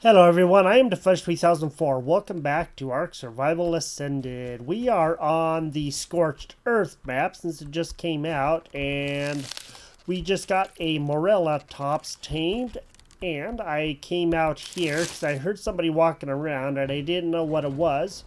Hello everyone, I am Defense3004. Welcome back to Ark Survival Ascended. We are on the Scorched Earth map since it just came out, and we just got a Morella tops tamed, and I came out here because I heard somebody walking around and I didn't know what it was.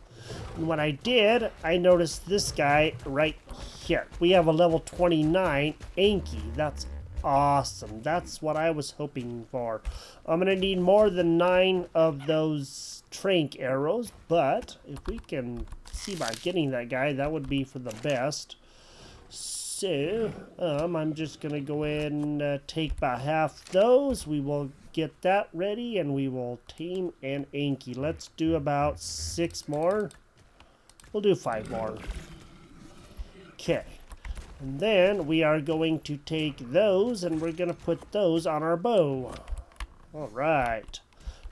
And when I did, I noticed this guy right here. We have a level 29 Anky. That's awesome. That's what I was hoping for. I'm going to need more than 9 of those trank arrows, but if we can see about getting that guy, that would be for the best. So, I'm just going to go ahead and take about half those. We will get that ready, and we will tame an Anky. Let's do about 6 more. We'll do 5 more. Okay. And then we are going to take those and we're going to put those on our bow. Alright.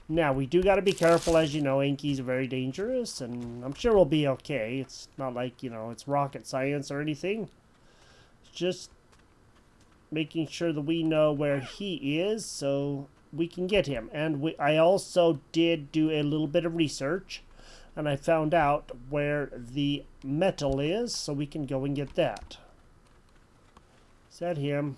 Now, we do got to be careful. As you know, Anky's very dangerous, and I'm sure we'll be okay. It's not like, it's rocket science or anything. It's just making sure that we know where he is so we can get him. And I also did do a little bit of research, and I found out where the metal is, so we can go and get that. Is that him?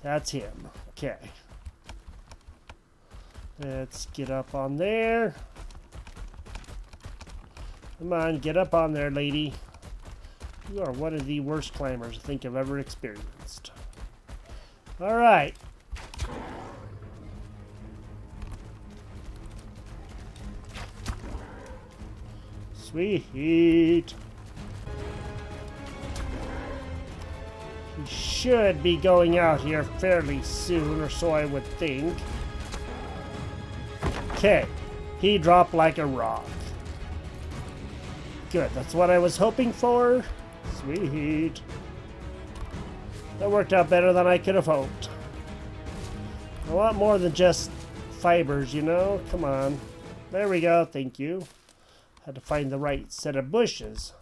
That's him. Okay. Let's get up on there. Come on, get up on there, lady. You are one of the worst climbers I think I've ever experienced. All right. Sweet. He should be going out here fairly soon, or so I would think. Okay. He dropped like a rock. Good. That's what I was hoping for. Sweet. That worked out better than I could have hoped. A lot more than just fibers, Come on. There we go. Thank you. Had to find the right set of bushes.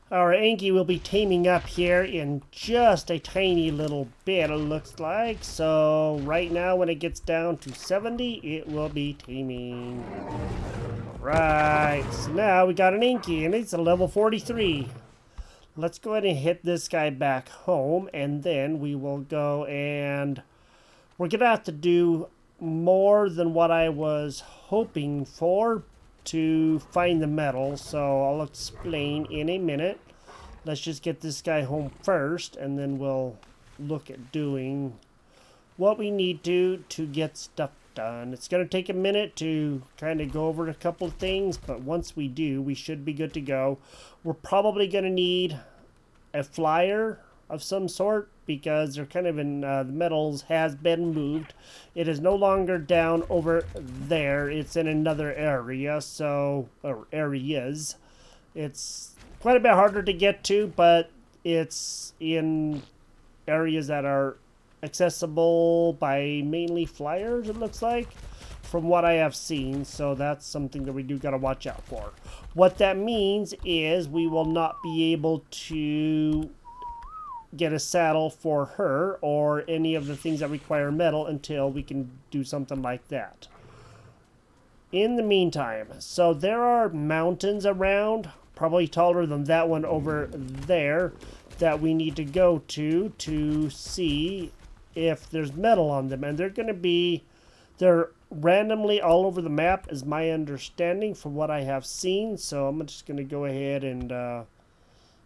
Our Anky will be taming up here in just a tiny little bit, it looks like. So right now, when it gets down to 70, it will be taming. Alright, so now we got an Anky, and it's a level 43. Let's go ahead and hit this guy back home, and then we will go and we're going to have to do more than what I was hoping for to find the metal, so I'll explain in a minute. Let's just get this guy home first, and then we'll look at doing what we need to get stuff done. It's going to take a minute to kind of go over a couple of things, but once we do, we should be good to go. We're probably going to need a flyer of some sort, because they're kind of in the metals has been moved. It is no longer down over there. It's in another area, or areas. It's quite a bit harder to get to, but it's in areas that are accessible by mainly flyers, it looks like, from what I have seen. So that's something that we do got to watch out for. What that means is we will not be able to get a saddle for her or any of the things that require metal until we can do something like that. In the meantime, so there are mountains around, probably taller than that one over there, that we need to go to see if there's metal on them. And they're randomly all over the map, is my understanding from what I have seen. So I'm just going to go ahead and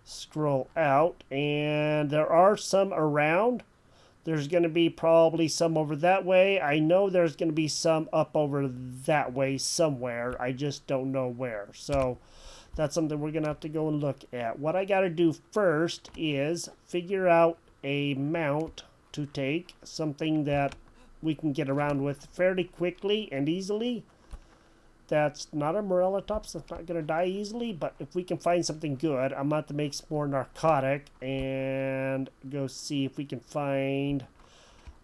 scroll out, and there are some around. There's going to be probably some over that way. I know there's going to be some up over that way somewhere. I just don't know where. So that's something we're going to have to go and look at. What I got to do first is figure out a mount to take, something that we can get around with fairly quickly and easily. That's not a Morella tops. That's not going to die easily. But if we can find something good, I'm about to make some more narcotic and go see if we can find.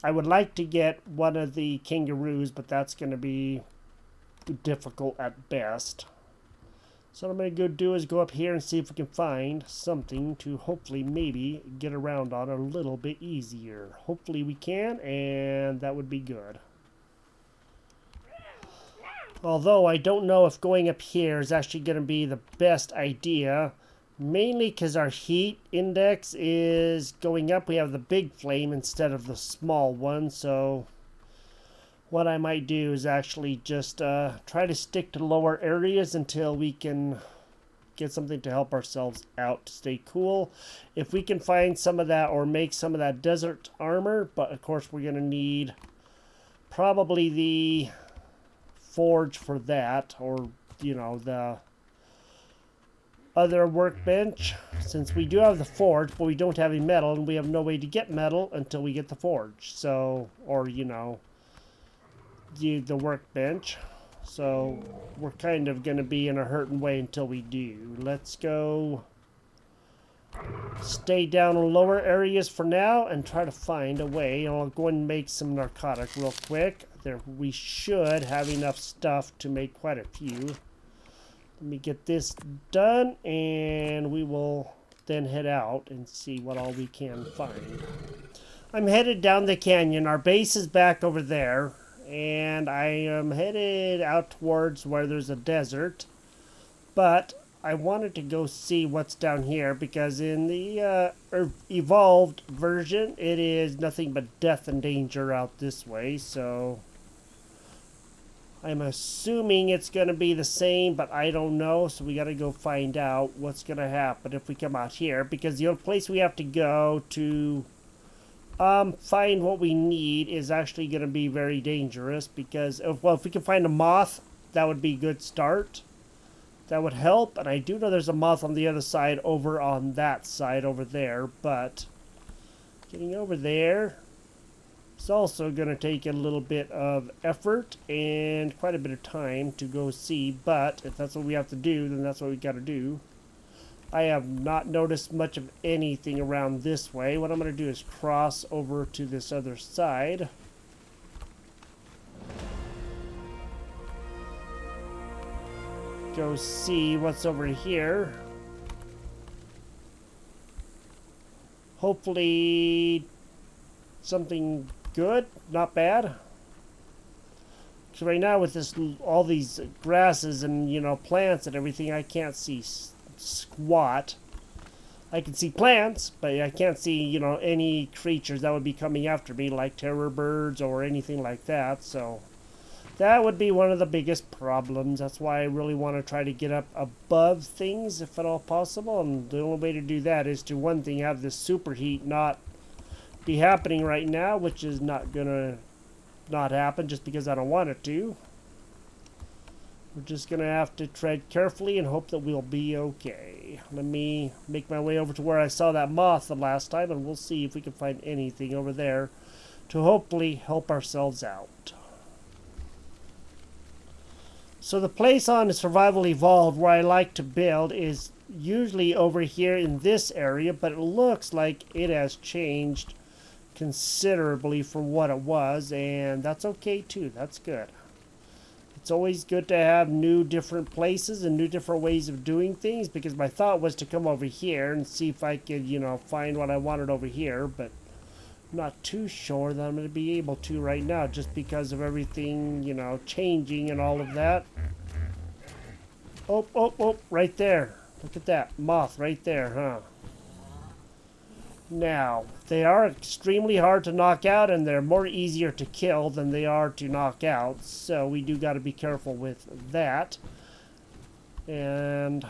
I would like to get one of the kangaroos, but that's going to be difficult at best. So what I'm going to go do is go up here and see if we can find something to hopefully maybe get around on a little bit easier. Hopefully we can, and that would be good. Although I don't know if going up here is actually going to be the best idea. Mainly because our heat index is going up. We have the big flame instead of the small one. So what I might do is actually just try to stick to lower areas until we can get something to help ourselves out to stay cool. If we can find some of that or make some of that desert armor, but of course we're going to need probably the forge for that, or you know, the other workbench, since we do have the forge but we don't have any metal, and we have no way to get metal until we get the forge, so, or you know, the workbench. So we're kind of going to be in a hurting way until we do. Let's go stay down in lower areas for now and try to find a way. I'll go and make some narcotic real quick. There, we should have enough stuff to make quite a few. Let me get this done, and we will then head out and see what all we can find. I'm headed down the canyon. Our base is back over there, and I am headed out towards where there's a desert. But I wanted to go see what's down here, because in the evolved version, it is nothing but death and danger out this way, so I'm assuming it's going to be the same, but I don't know, so we got to go find out what's going to happen if we come out here, because the only place we have to go to find what we need is actually going to be very dangerous, because, well, if we can find a moth, that would be a good start. That would help, and I do know there's a moth on the other side over on that side over there, but getting over there, it's also going to take a little bit of effort and quite a bit of time to go see, but if that's what we have to do, then that's what we got to do. I have not noticed much of anything around this way. What I'm going to do is cross over to this other side. Go see what's over here. Hopefully something good, not bad. So right now with this, all these grasses and, you know, plants and everything, I can't see squat. I can see plants, but I can't see, you know, any creatures that would be coming after me, like terror birds or anything like that. So that would be one of the biggest problems. That's why I really want to try to get up above things, if at all possible. And the only way to do that is to, one thing, have this superheat not be happening right now, which is not gonna not happen just because I don't want it to. We're just gonna have to tread carefully and hope that we'll be okay. Let me make my way over to where I saw that moth the last time, and we'll see if we can find anything over there to hopefully help ourselves out. So the place on Survival Evolved where I like to build is usually over here in this area, but it looks like it has changed considerably from what it was, and that's okay too. That's good. It's always good to have new different places and new different ways of doing things, because my thought was to come over here and see if I could, you know, find what I wanted over here, but I'm not too sure that I'm going to be able to right now, just because of everything, you know, changing and all of that. Oh, right there. Look at that moth right there, huh? Now, they are extremely hard to knock out, and they're more easier to kill than they are to knock out, so we do got to be careful with that. And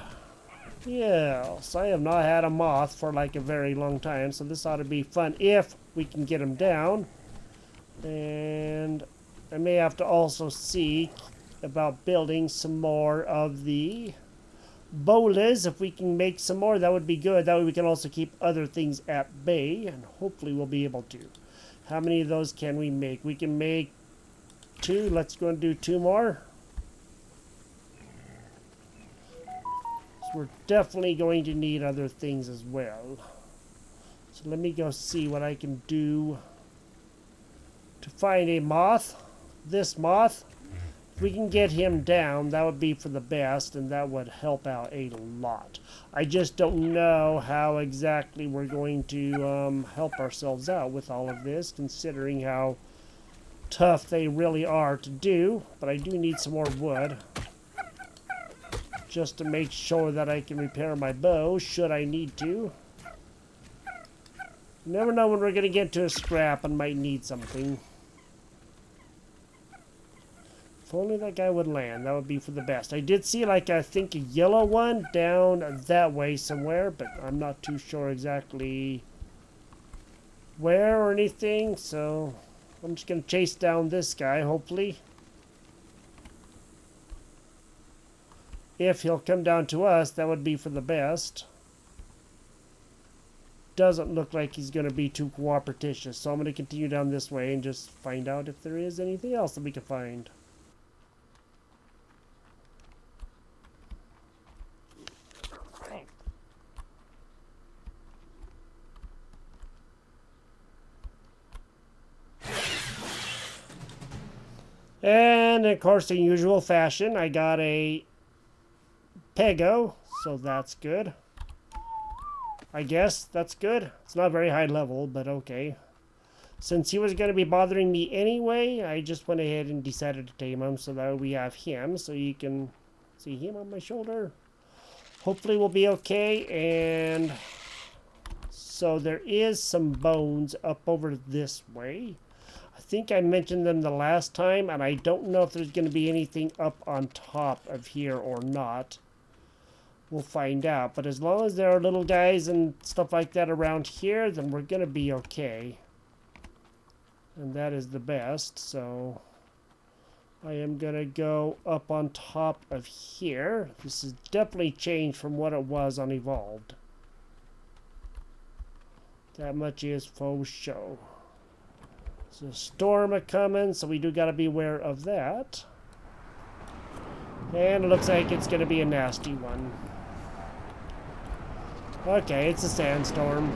yes, I have not had a moth for like a very long time, so this ought to be fun if we can get them down. And I may have to also see about building some more of the bolas. If we can make some more, that would be good. That way we can also keep other things at bay, and hopefully we'll be able to. How many of those can we make? We can make 2. Let's go and do 2 more. So we're definitely going to need other things as well. So let me go see what I can do to find a moth. This moth. If we can get him down, that would be for the best, and that would help out a lot. I just don't know how exactly we're going to help ourselves out with all of this, considering how tough they really are to do. But I do need some more wood, just to make sure that I can repair my bow, should I need to. You never know when we're going to get to a scrap and might need something. If only that guy would land, that would be for the best. I did see, like, I think a yellow one down that way somewhere, but I'm not too sure exactly where or anything, so I'm just going to chase down this guy, hopefully. If he'll come down to us, that would be for the best. Doesn't look like he's going to be too cooperative, so I'm going to continue down this way and just find out if there is anything else that we can find. And of course, in usual fashion, I got a Pego, so that's good. I guess that's good. It's not very high level, but okay. Since he was going to be bothering me anyway, I just went ahead and decided to tame him so that we have him, so you can see him on my shoulder. Hopefully we'll be okay. And so there is some bones up over this way. I think I mentioned them the last time, and I don't know if there's going to be anything up on top of here or not. We'll find out. But as long as there are little guys and stuff like that around here, then we're going to be okay. And that is the best. So I am going to go up on top of here. This is definitely changed from what it was on Evolved. That much is faux show. There's a storm a-coming, so we do got to be aware of that. And it looks like it's going to be a nasty one. Okay, it's a sandstorm.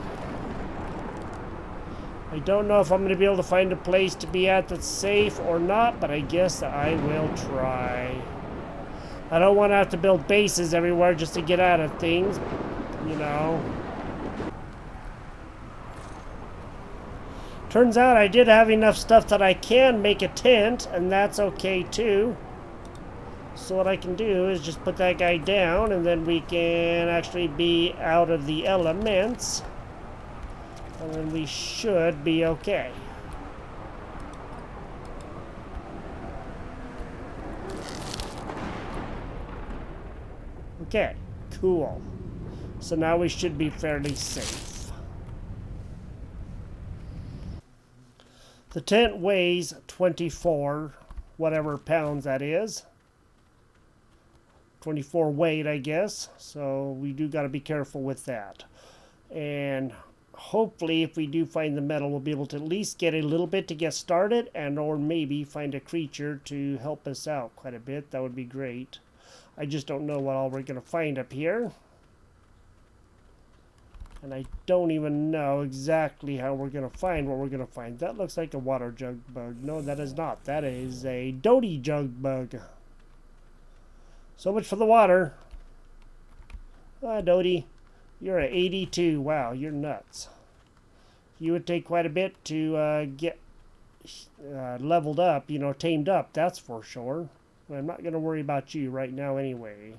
I don't know if I'm going to be able to find a place to be at that's safe or not, but I guess I will try. I don't want to have to build bases everywhere just to get out of things, you know. Turns out I did have enough stuff that I can make a tent, and that's okay too. So what I can do is just put that guy down, and then we can actually be out of the elements. And then we should be okay. Okay, cool. So now we should be fairly safe. The tent weighs 24, whatever pounds that is. 24 weight, I guess. So we do got to be careful with that. And hopefully, if we do find the metal, we'll be able to at least get a little bit to get started, and or maybe find a creature to help us out quite a bit. That would be great. I just don't know what all we're going to find up here. And I don't even know exactly how we're going to find what we're going to find. That looks like a water jug bug. No, that is not. That is a Doty jug bug. So much for the water. Ah, Doty, you're at 82. Wow, you're nuts. You would take quite a bit to get leveled up, you know, tamed up, that's for sure. I'm not going to worry about you right now anyway.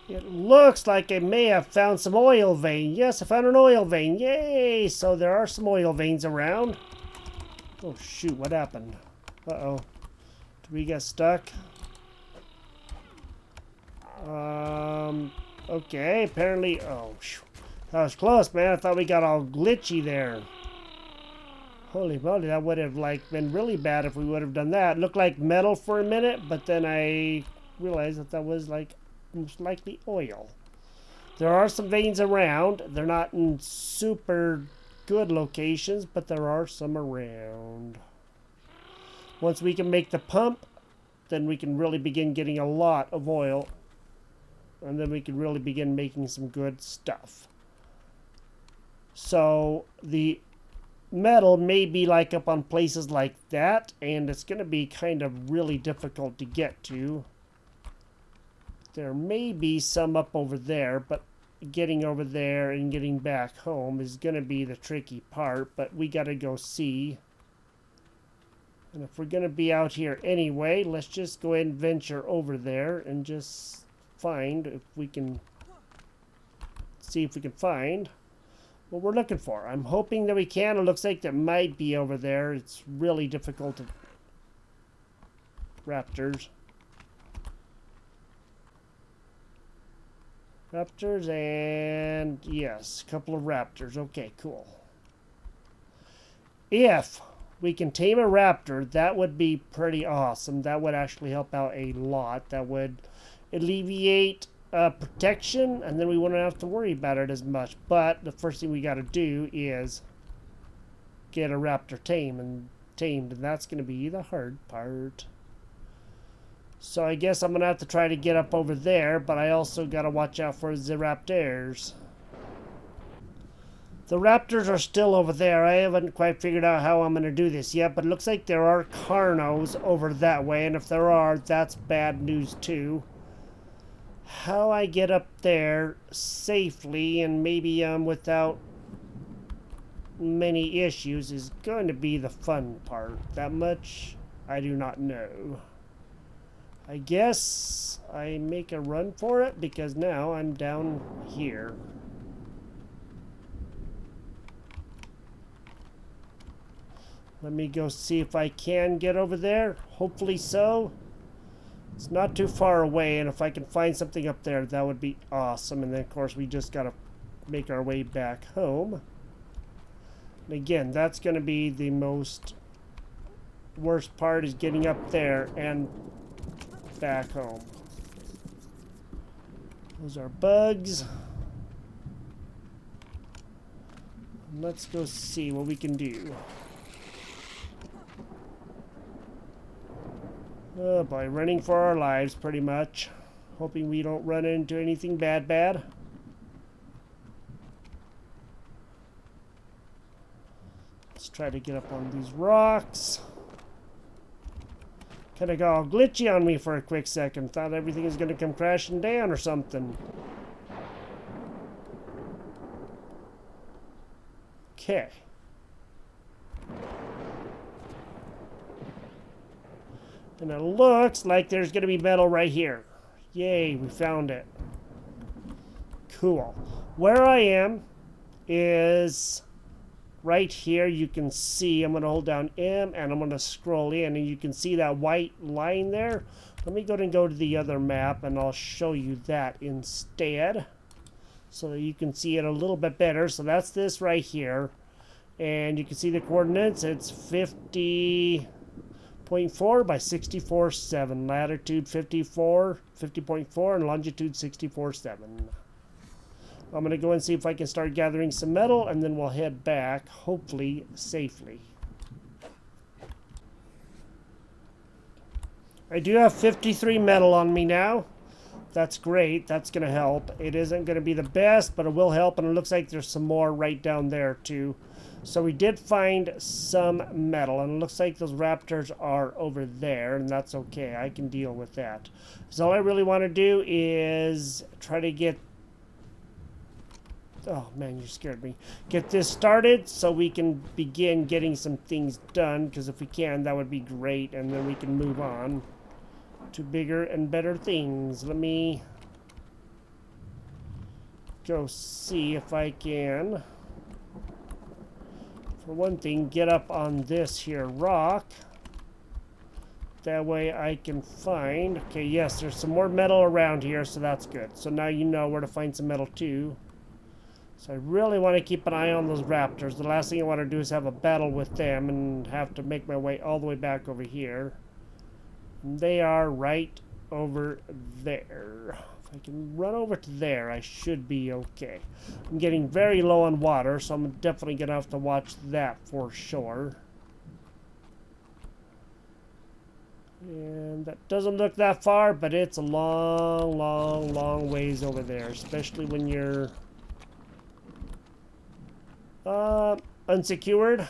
It looks like I may have found some oil vein. Yes, I found an oil vein. Yay! So there are some oil veins around. Oh, shoot. What happened? Uh-oh. Did we get stuck? Okay. Apparently... Oh, shoot. That was close, man. I thought we got all glitchy there. Holy moly. That would have, like, been really bad if we would have done that. It looked like metal for a minute, but then I realized that that was, like, most likely oil. There are some veins around. They're not in super good locations, but there are some around. Once we can make the pump, then we can really begin getting a lot of oil, and then we can really begin making some good stuff. So the metal may be like up on places like that, and it's going to be kind of really difficult to get to. There may be some up over there, but getting over there and getting back home is going to be the tricky part, but we got to go see. And if we're going to be out here anyway, let's just go ahead and venture over there and just find if we can see if we can find what we're looking for. I'm hoping that we can. It looks like that might be over there. It's really difficult to... Raptors. Raptors, and yes, a couple of raptors. Okay, cool. If we can tame a raptor, that would be pretty awesome. That would actually help out a lot. That would alleviate protection, and then we wouldn't have to worry about it as much. But the first thing we got to do is get a raptor tamed, and that's going to be the hard part. So I guess I'm going to have to try to get up over there, but I also got to watch out for the raptors. The raptors are still over there. I haven't quite figured out how I'm going to do this yet, but it looks like there are carnos over that way, and if there are, that's bad news too. How I get up there safely and maybe without many issues is going to be the fun part. That much I do not know. I guess I make a run for it because now I'm down here. Let me go see if I can get over there. Hopefully so. It's not too far away, and if I can find something up there, that would be awesome. And then, of course, we just got to make our way back home. And again, that's going to be the worst part, is getting up there and back home. Those are bugs. Let's go see what we can do. Oh boy, running for our lives pretty much. Hoping we don't run into anything bad. Let's try to get up on these rocks. Kind of got all glitchy on me for a quick second. Thought everything was going to come crashing down or something. Okay. And it looks like there's going to be metal right here. Yay, we found it. Cool. Where I am is right here. You can see, I'm going to hold down M and I'm going to scroll in, and you can see that white line there. Let me go ahead and go to the other map and I'll show you that instead so that you can see it a little bit better. So that's this right here, and you can see the coordinates. It's 50.4 by 64.7, latitude 50.4, and longitude 64.7. I'm going to go and see if I can start gathering some metal, and then we'll head back, hopefully safely. I do have 53 metal on me now. That's great. That's going to help. It isn't going to be the best, but it will help, and it looks like there's some more right down there too. So we did find some metal, and it looks like those raptors are over there, and that's okay. I can deal with that. So all I really want to do is try to get... Oh man, you scared me. Get this started so we can begin getting some things done, because if we can, that would be great, and then we can move on to bigger and better things. Let me go see if I can, for one thing, get up on this here rock. That way I can find... Okay, yes, there's some more metal around here, so that's good. So now you know where to find some metal too. So I really want to keep an eye on those raptors. The last thing I want to do is have a battle with them and have to make my way all the way back over here. And they are right over there. If I can run over to there, I should be okay. I'm getting very low on water, so I'm definitely going to have to watch that for sure. And that doesn't look that far, but it's a long ways over there, especially when you're unsecured.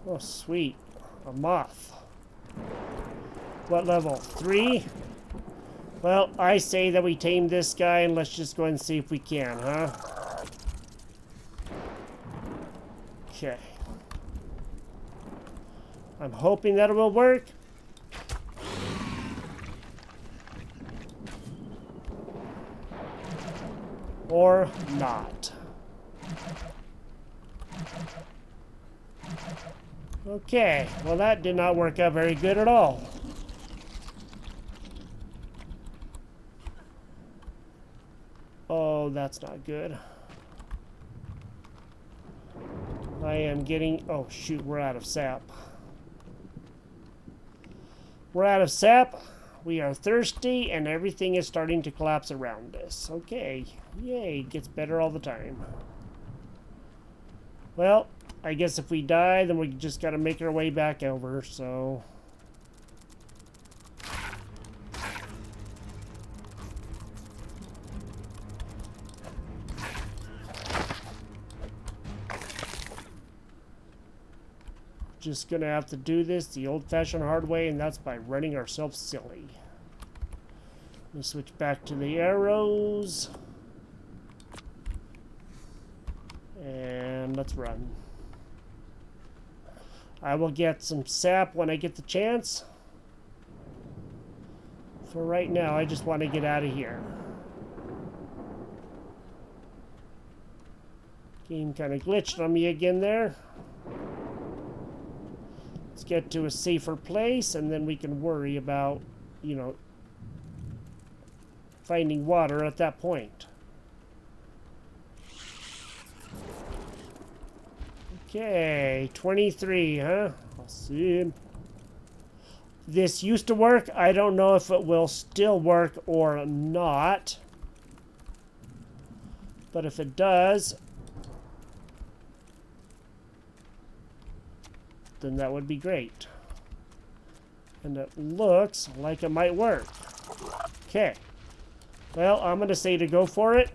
Oh, sweet. A moth. What level? 3? Well, I say that we tame this guy and let's just go ahead and see if we can, huh? Okay. I'm hoping that it will work. Or not. Okay, well that did not work out very good at all. Oh, that's not good. I am getting... Oh, shoot, we're out of sap. We're out of sap. We are thirsty, and everything is starting to collapse around us. Okay. Yay, gets better all the time. Well, I guess if we die, then we just gotta make our way back over, so... Just gonna have to do this the old-fashioned hard way, and that's by running ourselves silly. Let me switch back to the arrows. And let's run. I will get some sap when I get the chance. For right now, I just want to get out of here. Game kind of glitched on me again there. Let's get to a safer place, and then we can worry about, you know, finding water at that point. Okay, 23, huh? I'll see. This used to work. I don't know if it will still work or not. But if it does, then that would be great. And it looks like it might work. Okay. Well, I'm going to say to go for it.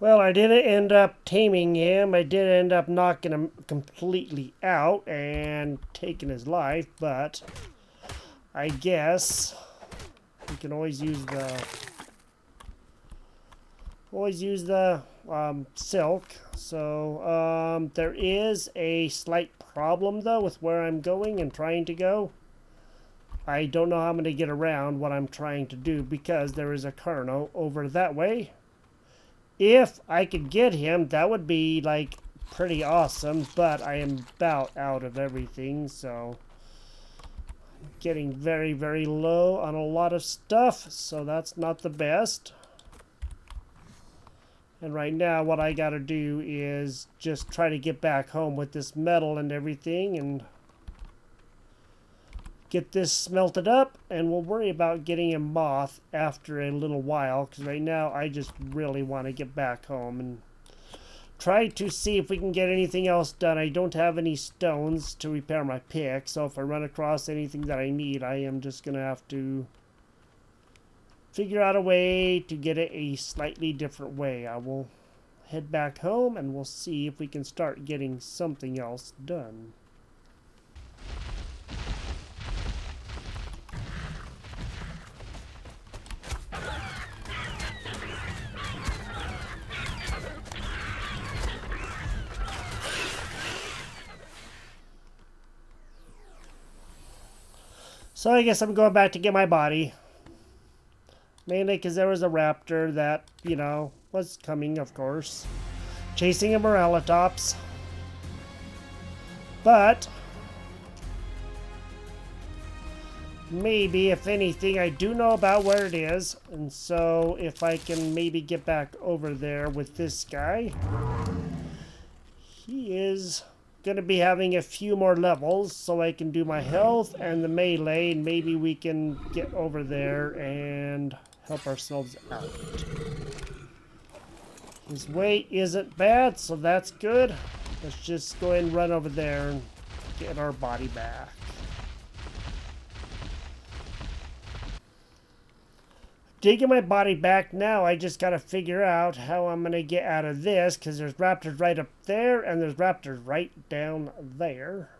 Well, I didn't end up taming him. I did end up knocking him completely out and taking his life, but I guess we can always use the silk. So there is a slight problem though with where I'm going and trying to go. I don't know how I'm going to get around what I'm trying to do because there is a Carno over that way. If I could get him, that would be, like, pretty awesome, but I am about out of everything, so... Getting very, very low on a lot of stuff, so that's not the best. And right now, what I gotta do is just try to get back home with this metal and everything, and... get this smelted up, and we'll worry about getting a moth after a little while, because right now I just really want to get back home and try to see if we can get anything else done. I don't have any stones to repair my pick, so if I run across anything that I need, I am just going to have to figure out a way to get it a slightly different way. I will head back home, and we'll see if we can start getting something else done. So I guess I'm going back to get my body. Mainly because there was a raptor that, you know, was coming, of course. Chasing a Morellatops. But maybe, if anything, I do know about where it is. And so if I can maybe get back over there with this guy. He is going to be having a few more levels so I can do my health and the melee, and maybe we can get over there and help ourselves out. His weight isn't bad, so that's good. Let's just go ahead and run over there and get our body back. Digging my body back now, I just gotta figure out how I'm gonna get out of this, because there's raptors right up there and there's raptors right down there.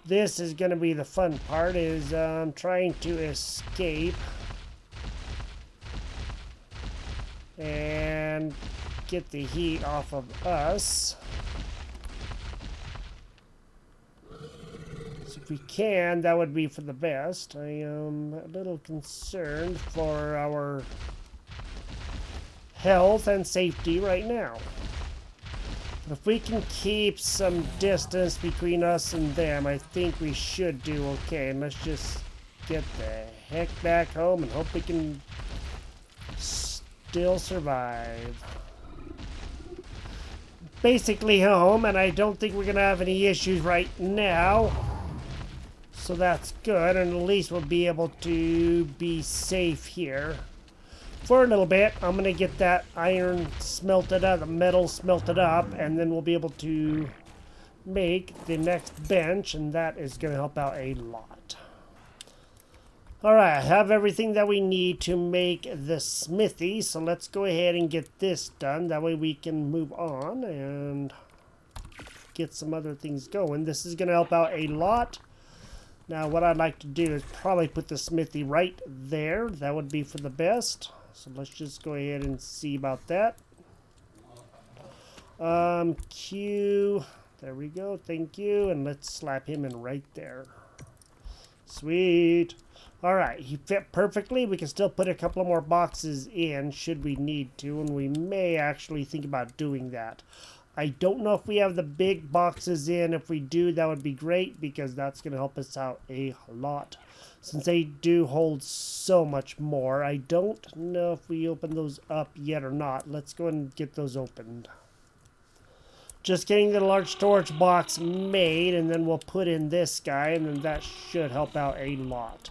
This is gonna be the fun part, is trying to escape and get the heat off of us. So if we can, that would be for the best. I am a little concerned for our health and safety right now. But if we can keep some distance between us and them, I think we should do okay. And let's just get the heck back home and hope we can still survive. Basically home, and I don't think we're gonna have any issues right now, so that's good, and at least we'll be able to be safe here for a little bit. I'm gonna get that iron smelted up, the metal smelted up, and then we'll be able to make the next bench, and that is gonna help out a lot. Alright, I have everything that we need to make the smithy, so let's go ahead and get this done. That way we can move on and get some other things going. This is going to help out a lot. Now, what I'd like to do is probably put the smithy right there. That would be for the best. So let's just go ahead and see about that. Q. There we go. Thank you. And let's slap him in right there. Sweet. Alright, he fit perfectly. We can still put a couple more boxes in should we need to, and we may actually think about doing that. I don't know if we have the big boxes in. If we do, that would be great, because that's going to help us out a lot, since they do hold so much more. I don't know if we open those up yet or not. Let's go and get those opened. Just getting the large storage box made, and then we'll put in this guy, and then that should help out a lot.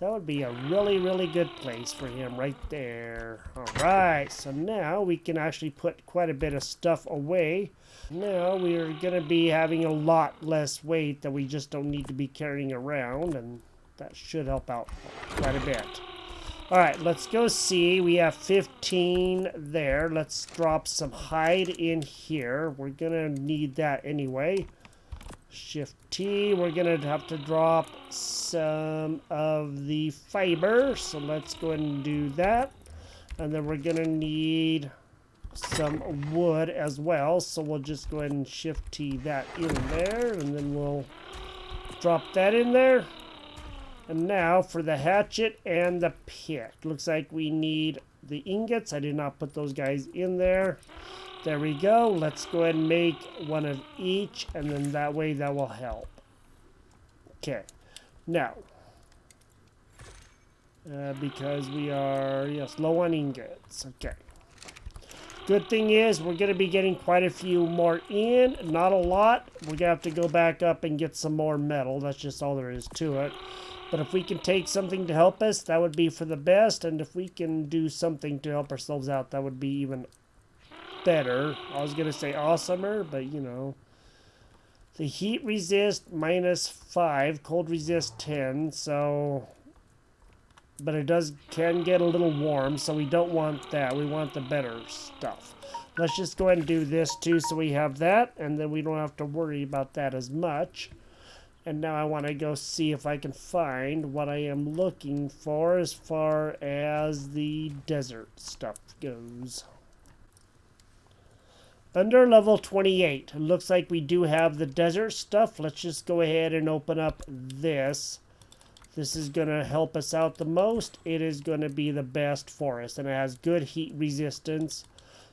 That would be a really, really good place for him right there. Alright, so now we can actually put quite a bit of stuff away. Now we're going to be having a lot less weight that we just don't need to be carrying around, and that should help out quite a bit. Alright, let's go see. We have 15 there. Let's drop some hide in here. We're going to need that anyway. Shift T, we're going to have to drop some of the fiber, so let's go ahead and do that. And then we're going to need some wood as well, so we'll just go ahead and Shift T that in there, and then we'll drop that in there. And now for the hatchet and the pick. Looks like we need the ingots. I did not put those guys in there. There we go. Let's go ahead and make one of each, and then that way that will help. Okay. Now, because we are, yes, low on ingots. Okay. Good thing is we're going to be getting quite a few more in. Not a lot. We're going to have to go back up and get some more metal. That's just all there is to it. But if we can take something to help us, that would be for the best. And if we can do something to help ourselves out, that would be even better. I was going to say awesomer, but you know. The heat resist -5, cold resist 10, so... But it can get a little warm, so we don't want that. We want the better stuff. Let's just go ahead and do this too, so we have that, and then we don't have to worry about that as much. And now I want to go see if I can find what I am looking for as far as the desert stuff goes. Under level 28, it looks like we do have the desert stuff. Let's just go ahead and open up this. This is going to help us out the most. It is going to be the best for us, and it has good heat resistance.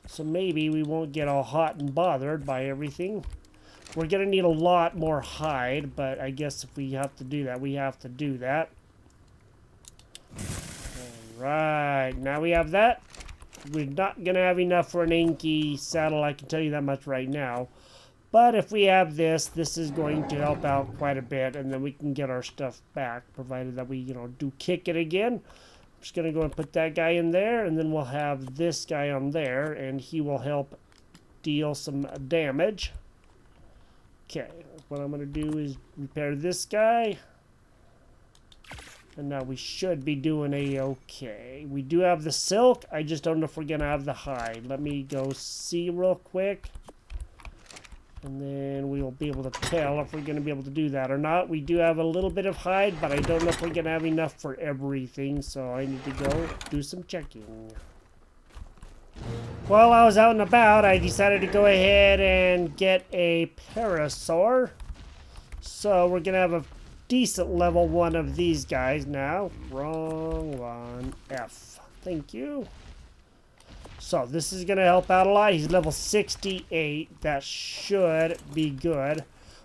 So maybe we won't get all hot and bothered by everything. We're going to need a lot more hide, but I guess if we have to do that, we have to do that. Alright, now we have that. We're not going to have enough for an Anky saddle, I can tell you that much right now. But if we have this, this is going to help out quite a bit, and then we can get our stuff back, provided that we, do kick it again. I'm just going to go and put that guy in there, and then we'll have this guy on there, and he will help deal some damage. Okay, what I'm going to do is repair this guy. And now we should be doing a-okay. We do have the silk. I just don't know if we're going to have the hide. Let me go see real quick. And then we'll be able to tell if we're going to be able to do that or not. We do have a little bit of hide, but I don't know if we're going to have enough for everything. So I need to go do some checking. While I was out and about, I decided to go ahead and get a parasaur. So we're going to have a decent level 1 of these guys now. Wrong one. F. Thank you. So this is going to help out a lot. He's level 68. That should be good.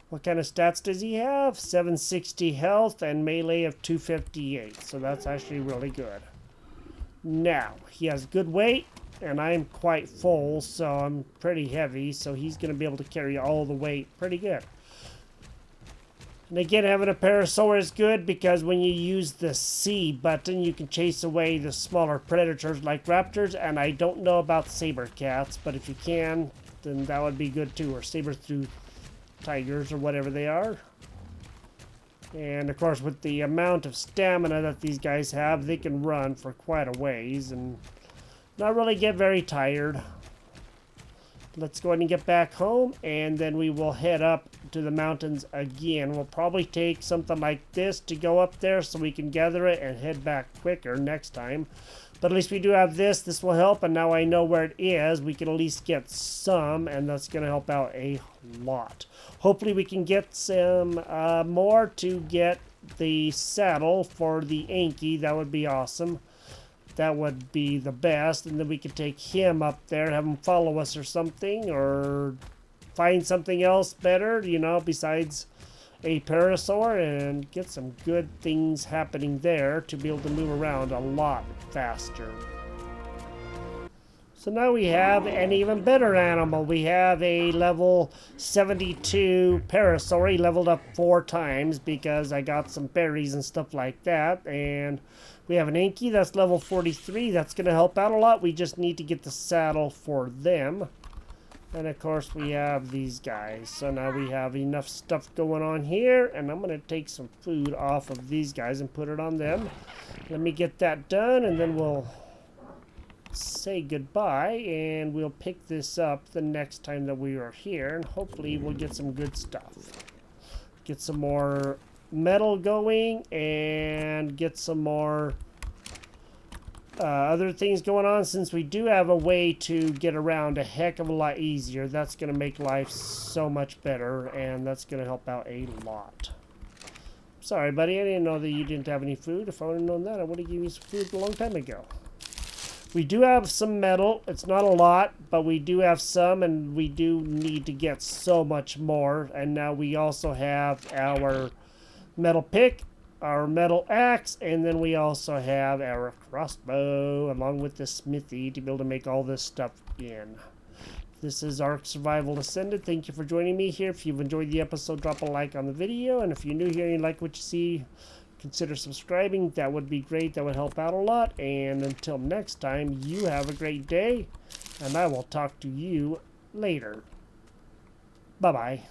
What kind of stats does he have? 760 health and melee of 258. So that's actually really good. Now, he has good weight, and I'm quite full, so I'm pretty heavy. So he's going to be able to carry all the weight pretty good. And again, having a parasaur is good because when you use the C button, you can chase away the smaller predators like raptors. And I don't know about saber cats, but if you can, then that would be good too. Or saber-tooth tigers or whatever they are. And of course, with the amount of stamina that these guys have, they can run for quite a ways and not really get very tired. Let's go ahead and get back home, and then we will head up to the mountains again. We'll probably take something like this to go up there so we can gather it and head back quicker next time. But at least we do have this. This will help, and now I know where it is. We can at least get some, and that's going to help out a lot. Hopefully we can get some more to get the saddle for the Anky. That would be awesome. That would be the best, and then we could take him up there, have him follow us or something, or find something else better, you know, besides a parasaur, and get some good things happening there to be able to move around a lot faster. So now we have an even better animal. We have a level 72 parasaur. He leveled up 4 times because I got some berries and stuff like that, and we have an Anky that's level 43. That's going to help out a lot. We just need to get the saddle for them. And of course we have these guys. So now we have enough stuff going on here. And I'm going to take some food off of these guys and put it on them. Let me get that done, and then we'll say goodbye. And we'll pick this up the next time that we are here. And hopefully we'll get some good stuff. Get some more metal going and get some more other things going on, since we do have a way to get around a heck of a lot easier. That's going to make life so much better, and that's going to help out a lot. Sorry, buddy, I didn't know that you didn't have any food. If I would have known that, I would have given you some food a long time ago. We do have some metal. It's not a lot, but we do have some, and we do need to get so much more. And now we also have our metal pick, our metal axe, and then we also have our crossbow along with the smithy to be able to make all this stuff in. This is Ark Survival Ascended. Thank you for joining me here. If you've enjoyed the episode, drop a like on the video, and if you're new here and you like what you see, consider subscribing. That would be great. That would help out a lot. And until next time, you have a great day, and I will talk to you later. Bye-bye.